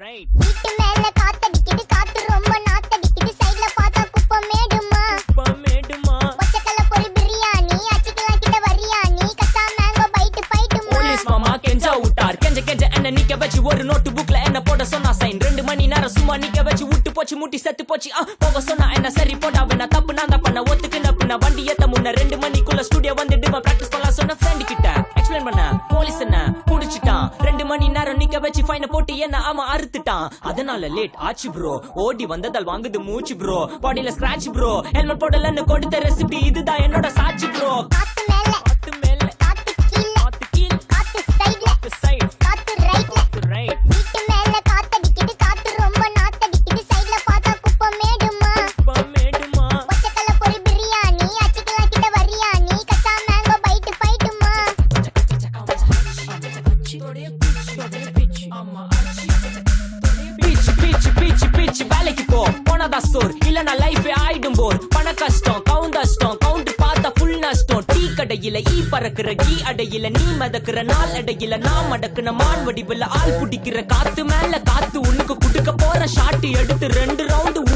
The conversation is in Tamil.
ரைட். வீட்டு மேல காத்தடிக்குது, காத்து ரொம்ப நாத்தடிக்குது, சைடுல பார்த்தா குப்பை மேடுமா. மேடுமா பச்சைக்கல்ல பொரி பிரியாணி, அச்சிக்கலாம் கிட்ட வரியாணி, கச்சா மேங்கோ பைட்டு பைட்டுமா. போலீஸ் மாமா கெஞ்சா விட்டார். கெஞ்ச கெஞ்ச என்ன நிக்க வச்சு ஒரு நோட்டு புக்ல என்ன போட சொன்னா சைன். 2 மணி நேரம் சும்மா நிக்க வச்சு விட்டு போச்சு முட்டி செத்து போச்சு. போக சொன்னா என்ன சரி போடா வேணா தப்பு நான் தான் பண்ண ஒத்துக்குன பின்ன வண்டி ஏத்த முன்ன 2 மணிக்குள்ள ஸ்டுடியோ வந்துட்டு பிராக்டிஸ் பண்ணலாம் சொன்ன ஃப்ரெண்ட் கிட்ட எக்ஸ்பிளைன் பண்ண. போலீஸ் என்ன புடிச்சிட்டான். 2 மணி நேரம் நிக்க வச்சு ஃபைனை போட்டு என்ன அவன் அறுத்துட்டான். அதனால லேட் ஆச்சு ப்ரோ. ஓடி வந்ததால் வாங்குது மூச்சு ப்ரோ. பாடியில ஸ்கிராட்ச் ப்ரோ. ஹெல்மெட் போடலன்னு கொடுத்த ரெசிபி இதுதான் என்னோட சாட்சி ப்ரோ. காத்து மேல, காத்து மேல காத்து கீழ, காத்து கீழ் காத்து சைடுல, காத்து சைடு காத்து ரைட்ல. ரைட். வீட்டு மேல காத்தடிக்குது, காத்து ரொம்ப நாத்தடிக்குது, சைடுல பார்த்தா குப்பை மேடுமா. மேடுமா பச்சைக்கல்ல பொரி பிரியாணி, அச்சிக்கலாம் கிட்ட வரியாணி, கச்சா மேங்கோ பைட்டு பைட்டுமா. வேலைக்கு போ போனதா சோர் இல்லனா லைஃபே ஆயிடும் போர். பண கஷ்டம் கவுண்டஷ்டம் கவுண்டர் பார்த்தா ஃபுல் நஷ்டம். டீ கடையில ஈ பறக்குற கீ அடையில நீ மதக்குற நாள் அடையில நான் மடக்குன மான் வடிவுல ஆள் பிடிக்கிற. காத்து மேல காத்து உனக்கு குடுக்க போற ஷாட் எடுத்து 2 ரவுண்டு